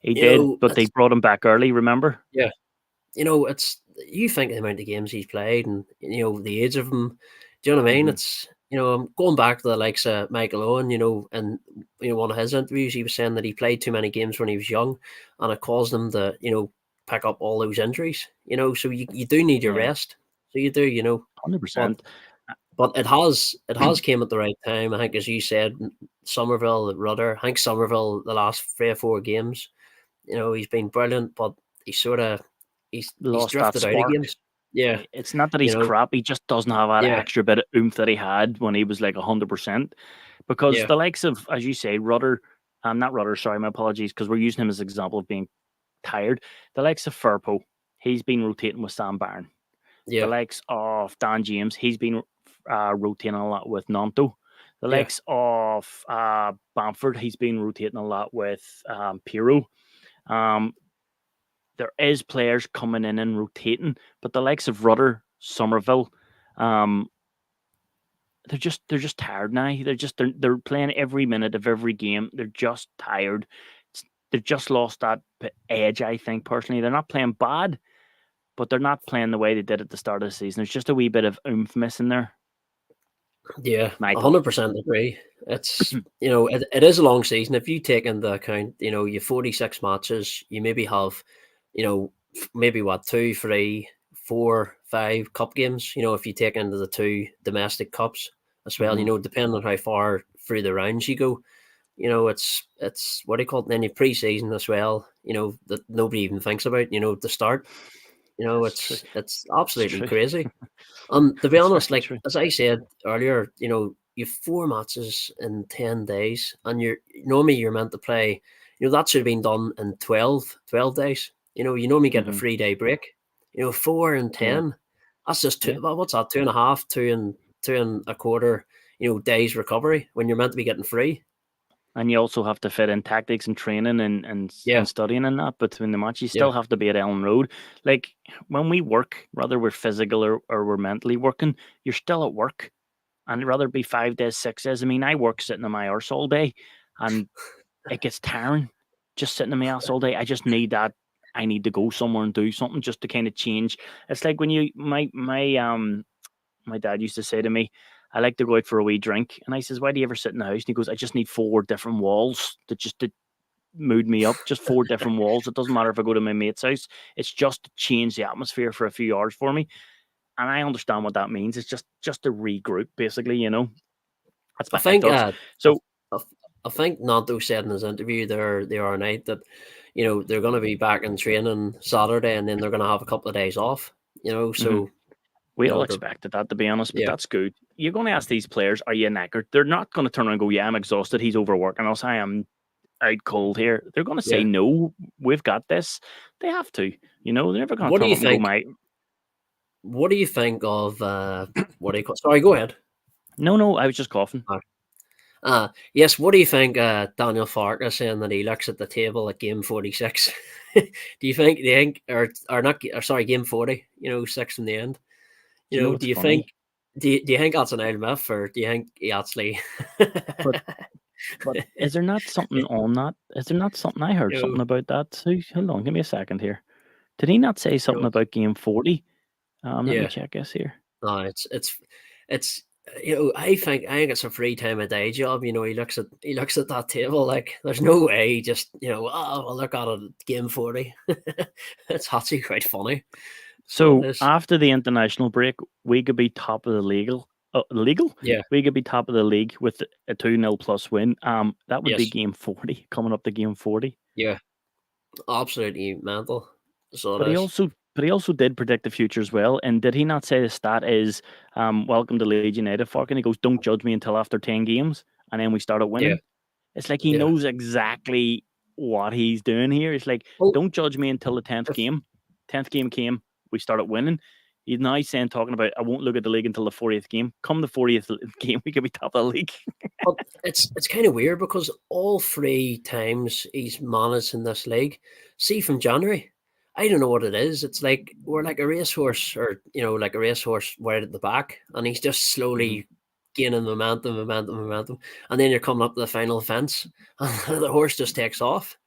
He did, but they it's brought him back early. Remember? yeah. It's you think the amount of games he's played and the age of him. Do you know what I mean? Hmm It's I'm going back to the likes of Michael Owen. And one of his interviews, he was saying that he played too many games when he was young, and it caused him to pick up all those injuries. So you do need your Yeah, rest. So you do, 100%. but but it has came at the right time. I think, as you said, Somerville, Rudder. I think Somerville the last 3 or 4 games, he's been brilliant, but he's sort of he's Lost that drifted out of spark. games. Yeah, It's not that you he's know, crap. He just doesn't have that yeah, extra bit of oomph that he had when he was like 100%. Because yeah, the likes of, as you say, Rudder, not Rudder, sorry, my apologies, because we're using him as an example of being tired. The likes of Firpo, he's been rotating with Sam Barron. The yeah, likes of Dan James, he's been rotating a lot with Nanto. The yeah, likes of Bamford, he's been rotating a lot with Pirro. Um, there is players coming in and rotating, but the likes of Rudder, Somerville, um, they're just tired now. They're playing every minute of every game. They're just tired. They've just lost that edge. I think personally, they're not playing bad, but they're not playing the way they did at the start of the season. There's just a wee bit of oomph missing there. yeah. My thought. 100% agree. It's it is a long season. If you take into account, you 46 matches, you maybe have, maybe what 2, 3, 4, 5 cup games. If you take into the 2 domestic cups as well. Mm-hmm. Depending on how far through the rounds you go. It's what do you call it? Then you pre-season as well. That nobody even thinks about. The start. That's true. It's It's absolutely true. crazy. To be It's honest, very like true. as I said earlier, you've 4 matches in 10 days, and you're meant to play. That should have been done in 12 days. You normally get a Mm-hmm. 3 day break. 4 and Yeah. 10. That's just two. Yeah. Well, what's that? 2.5, 2.25. Days recovery when you're meant to be getting free. And you also have to fit in tactics and training Yeah, and studying and that between the match. You yeah, still have to be at Ellen Road. Like when we work, whether we're physical or we're mentally working, you're still at work. And rather be 5 days, 6 days. I mean, I work sitting on my arse all day and it gets tiring just sitting on my ass all day. I just need that. I need to go somewhere and do something just to kind of change. It's like when my dad used to say to me, I like to go out for a wee drink. And I says, why do you ever sit in the house? And he goes, I just need 4 different walls to mood me up. Just 4 different walls. It doesn't matter if I go to my mate's house. It's just to change the atmosphere for a few hours for me. And I understand what that means. It's just to regroup, basically, That's I my think thoughts. I, So I, I think Nanto said in his interview there the other night that they're going to be back in training Saturday, and then they're going to have a couple of days off. mhm, So we all they're expected that, to be honest, but yeah, that's good. You're going to ask these players, are you knackered? They're not going to turn around and go, yeah, I'm exhausted. He's overworking us. I am out cold here. They're going to say, yeah. no, we've got this. They have to. They're never going to What do turn you up and go, think? my. What do you think of what do you call? Sorry, go ahead. No, I was just coughing. Yes. What do you think, Daniel Farkas saying that he looks at the table at game 46? Do you think? Or not? Or sorry, game 40. 6 from the end. Do you know what's Do you think? funny? Do you think that's an old myth, or do you think he actually? But but is there not something on that? Is there not something I heard you know, something about that? So hold on, give me a second here. Did he not say you something know, about game 40? Let me yeah. check this here. No, it's I think it's a free time of day job. He looks at that table like there's no way he just oh well look at it at game 40. It's actually quite funny. So it So is. after the international break, we could be top of the legal. Yeah. We could be top of the league with a 2-0 plus win. That would be Yes. game 40 coming up to game 40. Yeah. Absolutely mental. So But it he is. also but he also did predict the future as well. And did he not say the stat is, welcome to Leeds United, fucking? He goes, don't judge me until after 10 games. And then we started Yeah, winning. It's like he yeah. knows exactly what he's doing here. It's like, Well, don't judge me until the 10th if, game. 10th game came, we started winning. He's now saying, talking about, I won't look at the league until the 40th game. Come the 40th game, we could be top of the league. but it's kind of weird because all 3 times he's managed in this league, see from January, I don't know what it is. It's like we're like a racehorse, or like a racehorse right at the back, and he's just Mhm. slowly gaining momentum, and then you're coming up to the final fence, and the horse just takes off.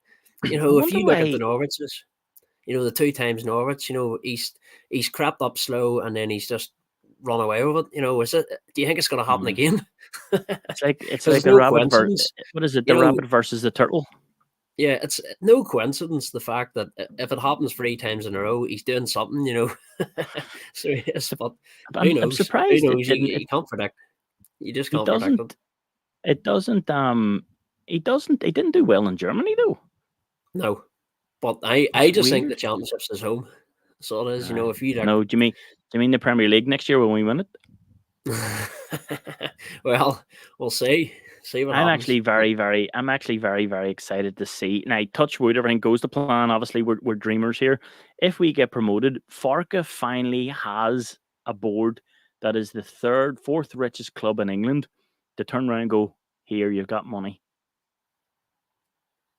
I If wonder you look at the why. Norwiches, the 2 times Norwich, he's crept up slow and then he's just run away with it. Is it? Do you think it's going to happen Mhm. again? It's Because like it's the no rabbit coincidence. what is it? You The know, rabbit versus the turtle. yeah, it's no coincidence the fact that if it happens 3 times in a row, he's doing something. So yes, Sup- but who I'm knows? Who surprised it knows? didn't. You can't predict. You just It can't predict it. doesn't. It doesn't. He doesn't. He didn't do well in Germany though. No, but I It's just think the weird. championships is home. So it is. Aye. If you I look. know. Do you mean the Premier League next year when we win it? Well, we'll see. See what I'm happens. actually very, very excited to see. Now, touch wood, everything goes to plan. Obviously, we're dreamers here. If we get promoted, Farka finally has a board that is the fourth richest club in England to turn around and go, here, you've got money.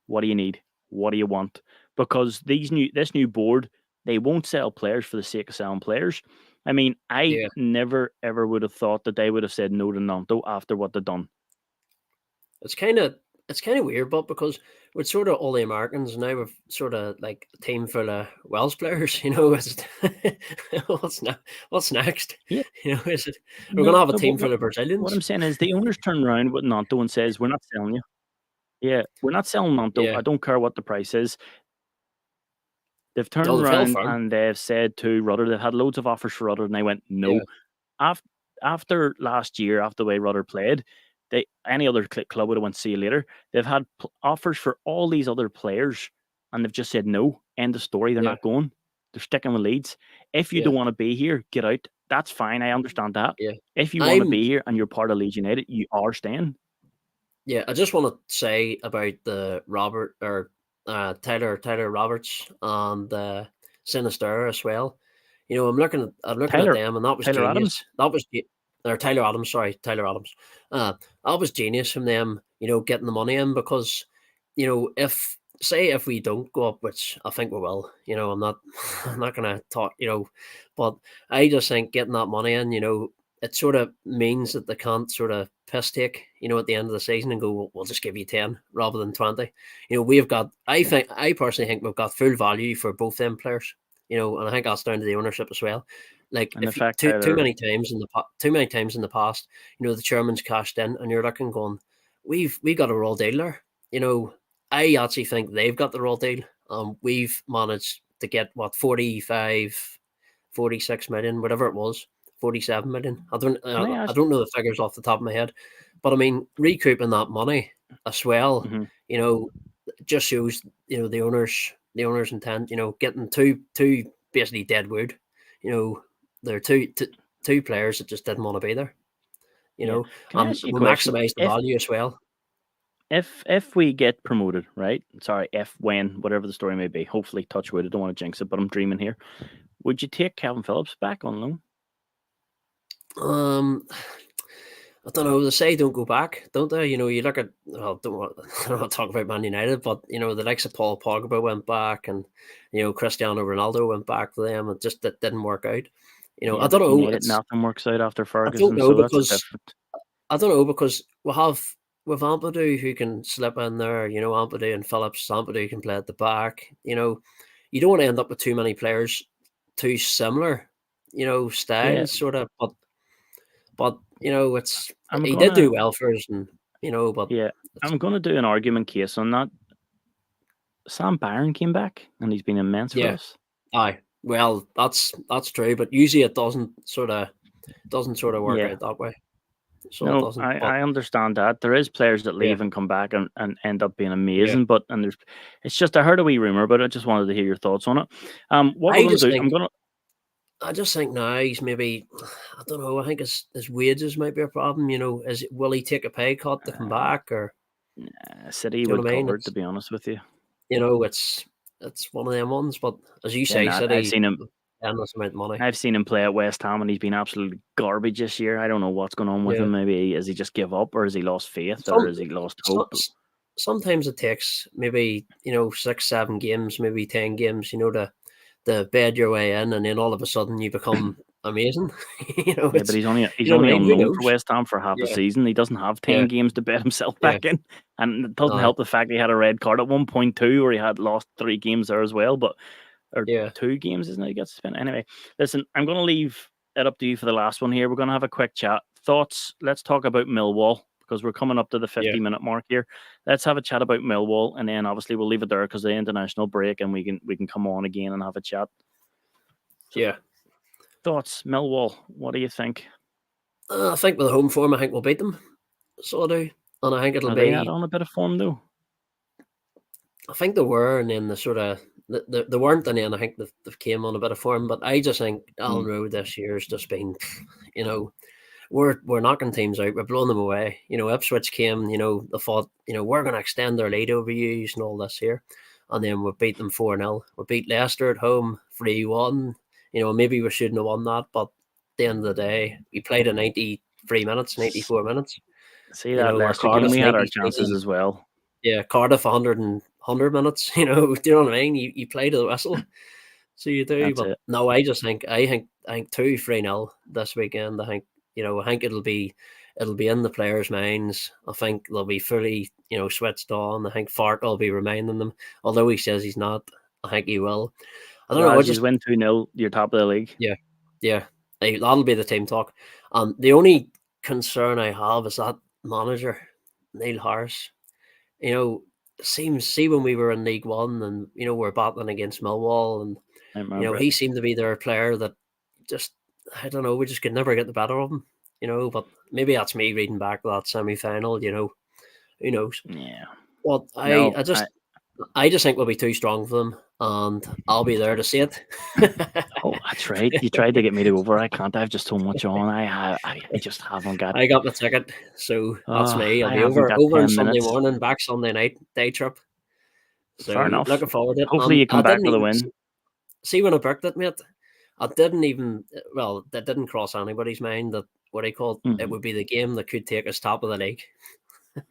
What do you need? What do you want? Because this new board, they won't sell players for the sake of selling players. I mean, I Yeah, never ever would have thought that they would have said no to Nanto after what they've done. it's kind of weird, but because with sort of all the Americans now, we've sort of like a team full of Welsh players. Is it, what's next? Yeah, Is it we're no, gonna have a no, but team full of what Brazilians? I'm saying is the owners turn around with Nanto and says, "We're not selling you. Yeah, we're not selling Nanto. Yeah, I don't care what the price is." They've oh, turned the fell around firm. and they've said to Rudder, they've had loads of offers for Rudder, and they went no. Yeah, After last year, after the way Rudder played, they any other club would have went see you later. They've had offers for all these other players, and they've just said no. End of story. They're yeah, not going. They're sticking with Leeds. If you yeah, don't want to be here, get out. That's fine. I understand that. yeah. If you want to I'm be here and you're part of Leeds United, you are staying. Yeah, I just want to say about the Robert or Tyler Roberts and Sinister as well. I'm looking at Tyler them, and that was Tyler genius. Adams. Or Tyler Adams, sorry, Tyler Adams. That was genius from them. Getting the money in because if say if we don't go up, which I think we will. I'm not I'm not gonna talk. But I just think getting that money in, it sort of means that they can't sort of piss take, at the end of the season and go, we'll just give you 10 rather than 20. I personally think we've got full value for both them players, and I think that's down to the ownership as well. Like And the if you, fact too Tyler many times in the past, the chairman's cashed in and you're looking going, we got a raw deal there. I actually think they've got the raw deal. We've managed to get what 45, 46 million, whatever it was, 47 million. can I I ask don't know the figures off the top of my head, but I mean recouping that money as well. mhm, Just shows the owners intent. Getting two basically dead wood. You know, there are two players that just didn't want to be there. yeah. Can I And ask you a we question? maximise the value as well. If we get promoted, right? Sorry, if when, whatever the story may be, hopefully touch wood, I don't want to jinx it, but I'm dreaming here. Would you take Calvin Phillips back on loan? Um, I don't know. They say don't go back, don't they? You look at. Well, I don't want to talk about Man United, but the likes of Paul Pogba went back, and Cristiano Ronaldo went back to them, and just that didn't work out. Yeah, I don't but know. United It's nothing works out after I don't Ferguson, know so that's a because different. I don't know because we have with Ampadu who can slip in there. Ampadu and Phillips. Ampadu can play at the back. You don't want to end up with too many players too similar. Yeah, Styles sort of, but it's I'm he did gonna do well for us, and but yeah, it's, I'm gonna do an argument case on that. Sam Byron came back and he's been immense for yeah, us. aye. Well, that's true, but usually it doesn't sort of work Yeah, out that way. so it No, doesn't. But I understand that. There is players that yeah, leave and come back and end up being yeah. amazing, but and there's it's just I heard a wee rumor, but I just wanted to hear your thoughts on it. What we're I gonna just do, think I'm gonna I just think now he's maybe I don't know. I think his wages might be a problem. Will he take a pay cut to come back, or City do you know would what I mean? cover it, to be honest with you. It's one of them ones. But as you They're say, not. I've City seen him. endless amount of money. I've seen him play at West Ham, and he's been absolutely garbage this year. I don't know what's going on with Yeah. him. Maybe has he just give up, or has he lost faith, or Some, has he lost some hope? sometimes it takes maybe 6, 7 games, maybe 10 games. To bed your way in, and then all of a sudden you become amazing. Yeah, but It's he's you know what only I mean. Who unknown for knows? West Ham for half the Yeah, season. He doesn't have yeah, 10 games to bet himself yeah. back in, and it doesn't Aye, help the fact he had a red card at 1.2, where he had lost 3 games there as well. But or yeah, 2 games, isn't it? He gets to spend anyway. Listen, I'm going to leave it up to you for the last one here. We're going to have a quick chat. Thoughts? Let's talk about Millwall because we're coming up to the yeah, 50-minute mark here. Let's have a chat about Millwall, and then obviously we'll leave it there because of the international break, and we can come on again and have a chat. So yeah. thoughts, Millwall? What do you think? I think with the home form, I think we'll beat them. So I do, and I think it'll Are they not be. on a bit of form though? I think they were, and then the sort of they weren't, and then I think they came on a bit of form. But I just think Alan Mm. Road this year has just been, we're knocking teams out, we're blowing them away. Ipswich came, they thought, we're going to extend their lead over you and all this here, and then we beat them 4-0. We beat Leicester at home 3-1. Maybe we shouldn't have won that, but at the end of the day, we played in 93 minutes, 94 minutes. See that Where Leicester game, Cardiff we had our 90, chances as well. yeah, Cardiff 100 minutes. Do you know what I mean? You play to the whistle, so you do. That's But it. no, I think 2-3-0 this weekend. I think it'll be in the players' minds. I think they'll be fully switched on. I think Fark will be reminding them, although he says he's not. I think he will. I don't know. I Lads, you just win 2-0, you're top of the league. yeah, yeah. That'll be the team talk. The only concern I have is that manager, Neil Harris. you know, see when we were in League One and we're battling against Millwall, and I remember it. he seemed to be their player that just I don't know, we just could never get the better of him. But maybe that's me reading back that semi final. Who knows? Yeah. But No, I I just think we'll be too strong for them, and I'll be there to see it. oh, that's right. You tried to get me to go over. I can't. I've just so much on. I just haven't got. I got the ticket, so that's Oh, me. I'll I be haven't got over on 10 Sunday minutes. morning, back Sunday night, day trip. Fair So enough. looking forward to it. Hopefully, And you I come back didn't with a even win. see when I booked it, mate. I didn't even that didn't cross anybody's mind that what I called it Mhm. would be the game that could take us top of the league.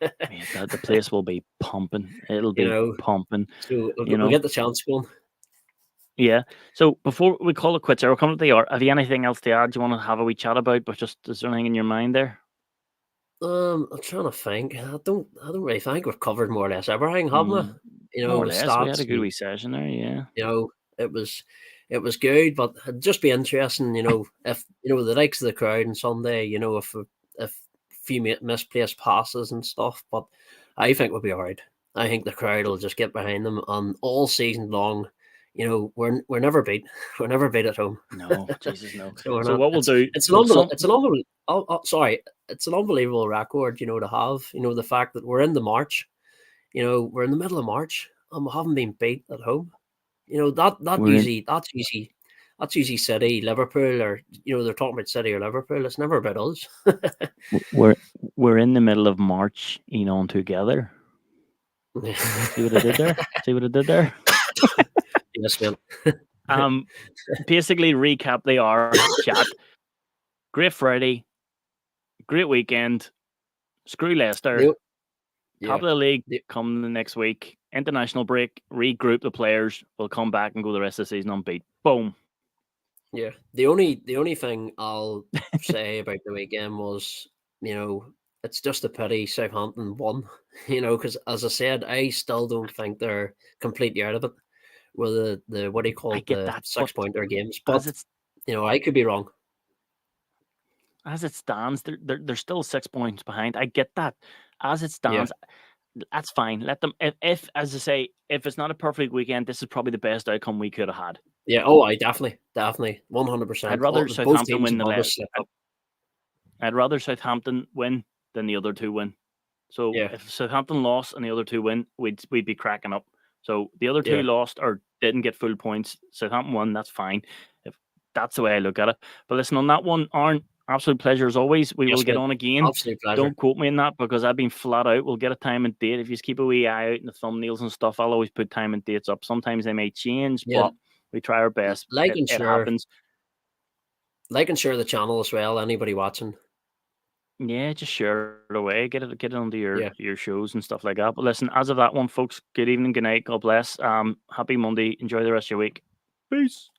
Yeah, the place will be pumping. It'll you be know, pumping. so You we'll know. get the chance going. Yeah. So before we call it quits, we're coming to the hour. Have you anything else to add? Do you want to have a wee chat about? But just is there anything in your mind there? I'm trying to think. I don't really think we've covered more or less everything, haven't we? Mm, more or The less. We had stats a good and wee session there. Yeah. it was good, but it'd just be interesting, if the likes of the crowd on Sunday, if few misplaced passes and stuff. But I think we'll be all right. I think the crowd will just get behind them, and all season long, we're never beat. We're never beat at home. No, Jesus, no. So we're So not. what we'll do? It's an Well, unbelievable. It's an unbelievable. Sorry, it's an unbelievable record. To have. The fact that we're in the March. We're in the middle of March and we haven't been beat at home. That we're in. usually that's usually City, Liverpool, or they're talking about City or Liverpool. It's never about us. We're we're in the middle of March, on together. See what I did there? See what I did there? Yes, man. Um, basically recap the hour chat. Great Friday, great weekend. Screw Leicester. The- Top yeah, of the league the, come the next week. International break. Regroup the players. We'll come back and go the rest of the season unbeat. Boom. yeah. The only thing I'll say about the weekend was, it's just a pity Southampton won. Because as I said, I still don't think they're completely out of it with the what do you I call get the that, but 6 pointer games. as But it's I could be wrong. as it stands, they're still 6 points behind. I get that. As it Yeah. stands, that's fine. Let them. If as I say, if it's not a perfect weekend, this is probably the best outcome we could have had. Yeah. Oh, I definitely, I'd 100%. rather Both Southampton teams win the above Le- us slipped I'd, up. I'd rather Southampton win than the other two win. So Yeah, if Southampton lost and the other two win, we'd be cracking up. So the other two yeah. lost or didn't get full points. Southampton won, that's fine. If that's the way I look at it. But listen, on that one, Aaron, absolute pleasure as always. We will Yes, get mate. on again. Absolute pleasure. Don't quote me in that because I've been flat out. We'll get a time and date. If you just keep a wee eye out in the thumbnails and stuff, I'll always put time and dates up. Sometimes they may change, Yeah, but we try our best. like and It share, happens. like and share the channel as well. Anybody watching? Yeah, just share it away. Get it onto Yeah. your shows and stuff like that. But listen, as of that one, folks, good evening, good night, God bless. Happy Monday. Enjoy the rest of your week. Peace.